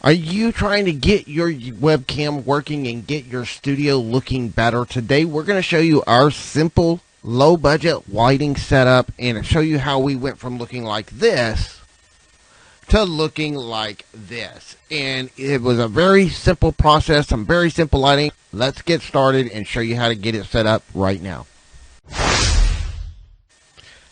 Are you trying to get your webcam working and get your studio looking better? Today we're going to show you our simple low budget lighting setup and show you how we went from looking like this to looking like this. And it was a very simple process, some very simple lighting. Let's get started and show you how to get it set up right now.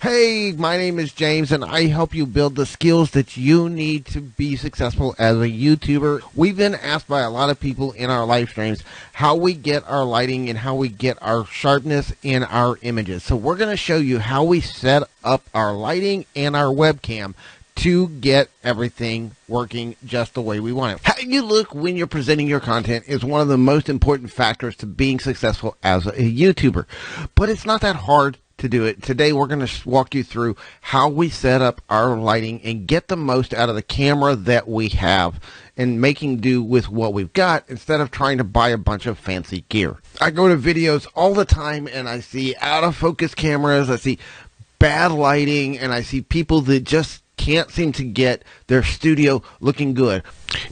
Hey, my name is James, and I help you build the skills that you need to be successful as a YouTuber. We've been asked by a lot of people in our live streams how we get our lighting and how we get our sharpness in our images. So we're going to show you how we set up our lighting and our webcam to get everything working just the way we want it. How you look when you're presenting your content is one of the most important factors to being successful as a YouTuber. But it's not that hard to do it. Today we're going to walk you through how we set up our lighting and get the most out of the camera that we have and making do with what we've got instead of trying to buy a bunch of fancy gear. I go to videos all the time and I see out of focus cameras, I see bad lighting, and I see people that just can't seem to get their studio looking good.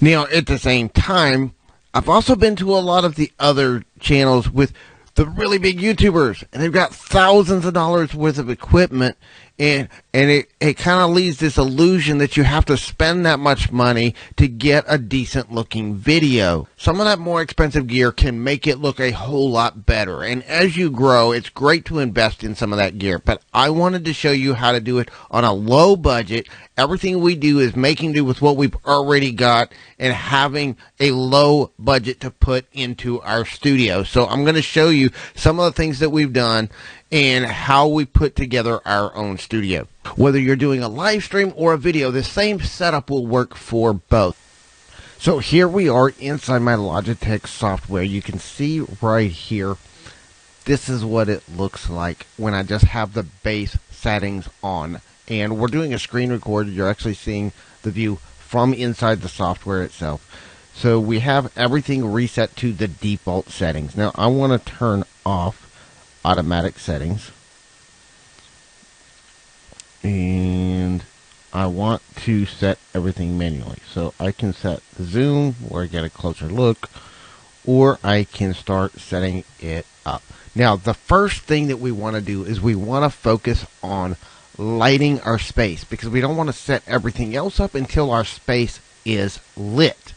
Now at the same time, I've also been to a lot of the other channels with the really big YouTubers, and they've got thousands of dollars worth of equipment, and it kind of leaves this illusion that you have to spend that much money to get a decent looking video. Some of that more expensive gear can make it look a whole lot better, and as you grow, it's great to invest in some of that gear, but I wanted to show you how to do it on a low budget. Everything we do is making do with what we've already got and having a low budget to put into our studio. So I'm going to show you some of the things that we've done and how we put together our own studio. Whether you're doing a live stream or a video, the same setup will work for both. So here we are inside my Logitech software. You can see right here, this is what it looks like when I just have the base settings on. And we're doing a screen record. You're actually seeing the view from inside the software itself. So we have everything reset to the default settings. Now I want to turn off automatic settings. And I want to set everything manually. So I can set the zoom where I get a closer look, or I can start setting it up. Now the first thing that we want to do is we want to focus on lighting our space, because we don't want to set everything else up until our space is lit.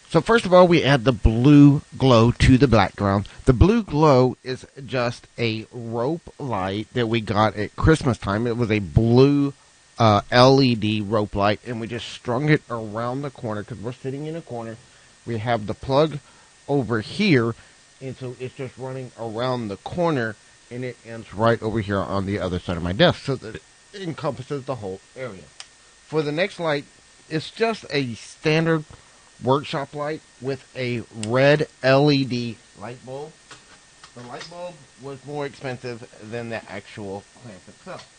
So first of all, we add the blue glow to the background. The blue glow is just a rope light that we got at Christmas time. It was a blue LED rope light, and we just strung it around the corner because we're sitting in a corner. We have the plug over here, and so it's just running around the corner, and it ends right over here on the other side of my desk, so that it encompasses the whole area. For the next light, it's just a standard workshop light with a red LED light bulb. The light bulb was more expensive than the actual clamp itself.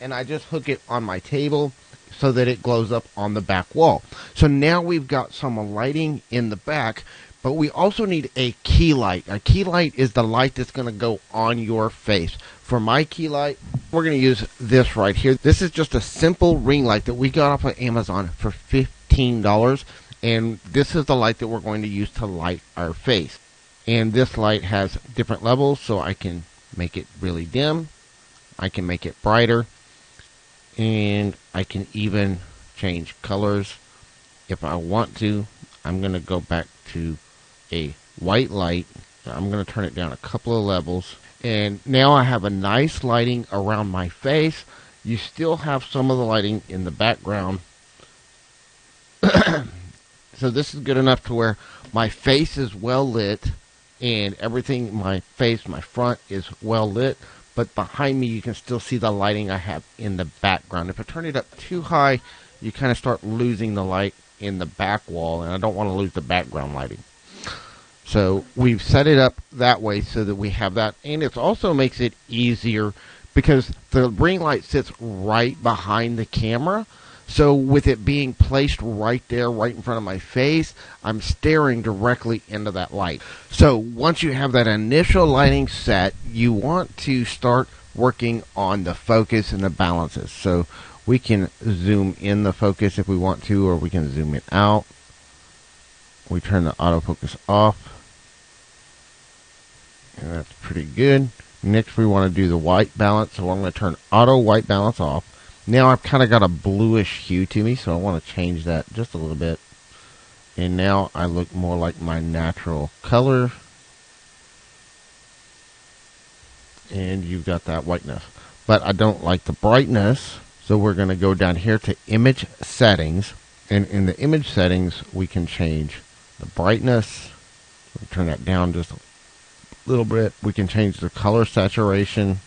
And I just hook it on my table so that it glows up on the back wall. So now we've got some lighting in the back, but we also need a key light. A key light is the light that's going to go on your face. For my key light, we're going to use this right here. This is just a simple ring light that we got off of Amazon for $15. And this is the light that we're going to use to light our face. And this light has different levels, so I can make it really dim. I can make it brighter. And I can even change colors if I want to. I'm going to go back to a white light. I'm going to turn it down a couple of levels. And now I have a nice lighting around my face. You still have some of the lighting in the background. So this is good enough to where my face is well lit and everything, my face, my front is well lit, but behind me you can still see the lighting I have in the background. If I turn it up too high, you kind of start losing the light in the back wall, and I don't want to lose the background lighting. So we've set it up that way so that we have that, and it also makes it easier because the ring light sits right behind the camera. So with it being placed right there, right in front of my face, I'm staring directly into that light. So once you have that initial lighting set, you want to start working on the focus and the balances. So We can zoom in the focus if we want to, or we can zoom it out. We turn the autofocus off. And that's pretty good. Next we want to do the white balance, so I'm going to turn auto white balance off. Now I've kind of got a bluish hue to me, so I want to change that just a little bit. And now I look more like my natural color. And you've got that whiteness. But I don't like the brightness, so we're going to go down here to image settings. And in the image settings, we can change the brightness. We'll turn that down just a little bit. We can change the color saturation.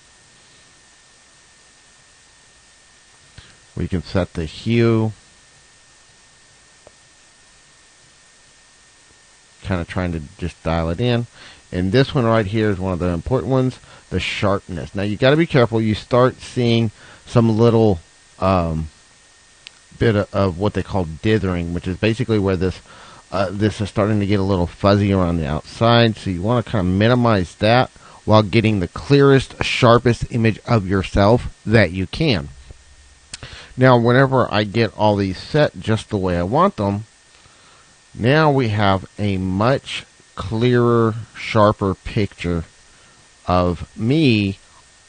We can set the hue. Kind of trying to just dial it in. And this one right here is one of the important ones, the sharpness. Now you got to be careful. You start seeing some little bit of what they call dithering, which is basically where this is starting to get a little fuzzy around the outside. So you want to kind of minimize that while getting the clearest, sharpest image of yourself that you can. Now, whenever I get all these set just the way I want them, now we have a much clearer, sharper picture of me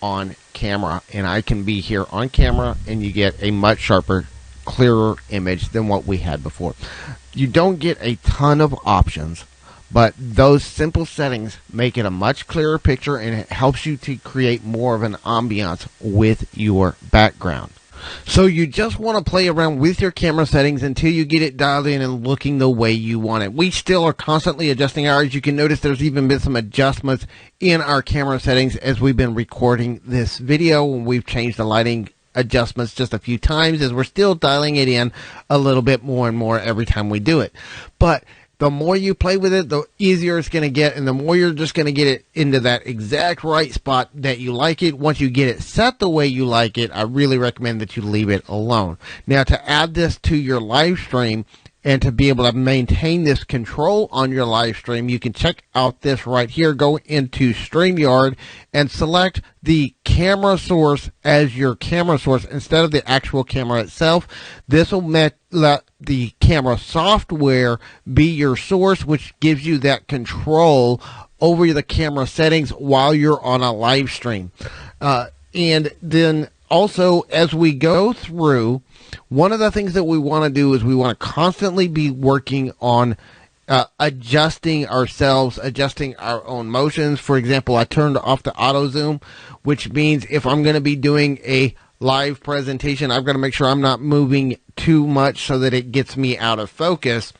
on camera. And I can be here on camera and you get a much sharper, clearer image than what we had before. You don't get a ton of options, but those simple settings make it a much clearer picture, and it helps you to create more of an ambiance with your background. So you just want to play around with your camera settings until you get it dialed in and looking the way you want it. We still are constantly adjusting ours. You can notice there's even been some adjustments in our camera settings as we've been recording this video. We've changed the lighting adjustments just a few times as we're still dialing it in a little bit more and more every time we do it. But the more you play with it, the easier it's going to get, and the more you're just going to get it into that exact right spot that you like it. Once you get it set the way you like it, I really recommend that you leave it alone. Now, to add this to your live stream and to be able to maintain this control on your live stream, you can check out this right here. Go into StreamYard and select the camera source as your camera source instead of the actual camera itself. This will let the camera software be your source, which gives you that control over the camera settings while you're on a live stream. And then also, as we go through, one of the things that we want to do is we want to constantly be working on adjusting ourselves, adjusting our own motions. For example, I turned off the auto zoom, which means if I'm going to be doing a live presentation, I've got to make sure I'm not moving too much so that it gets me out of focus.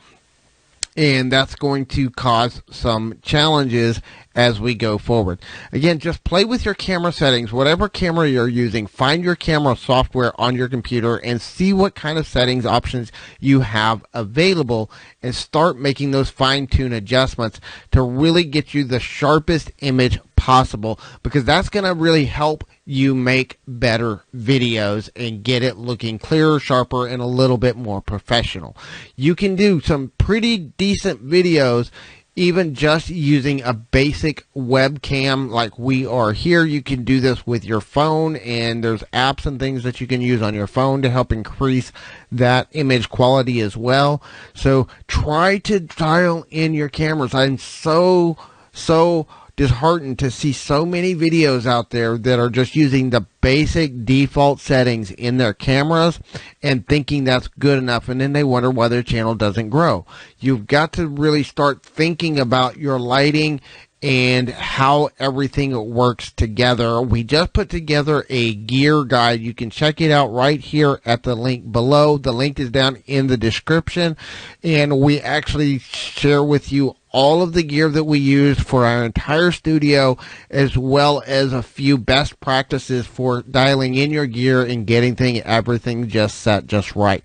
And that's going to cause some challenges as we go forward. Again, just play with your camera settings. Whatever camera you're using, find your camera software on your computer and see what kind of settings options you have available, and start making those fine-tune adjustments to really get you the sharpest image possible, because that's going to really help you make better videos and get it looking clearer, sharper, and a little bit more professional. You can do some pretty decent videos even just using a basic webcam like we are here. You can do this with your phone, and there's apps and things that you can use on your phone to help increase that image quality as well. So try to dial in your cameras. I'm so disheartened to see so many videos out there that are just using the basic default settings in their cameras and thinking that's good enough, and then they wonder why their channel doesn't grow. You've got to really start thinking about your lighting and how everything works together. We just put together a gear guide. You can check it out right here at the link below. The link is down in the description, and we actually share with you all of the gear that we use for our entire studio, as well as a few best practices for dialing in your gear and getting everything just set just right.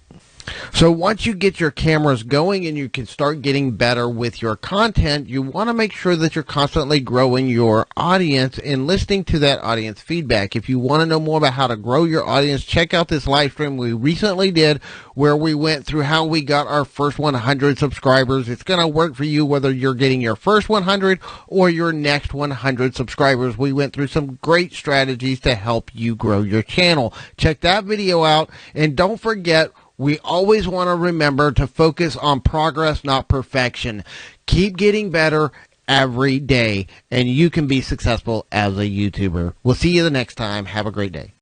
So once you get your cameras going and you can start getting better with your content, you want to make sure that you're constantly growing your audience and listening to that audience feedback. If you want to know more about how to grow your audience, check out this live stream we recently did where we went through how we got our first 100 subscribers. It's going to work for you whether you're getting your first 100 or your next 100 subscribers. We went through some great strategies to help you grow your channel. Check that video out, and don't forget, we always want to remember to focus on progress, not perfection. Keep getting better every day, and you can be successful as a YouTuber. We'll see you the next time. Have a great day.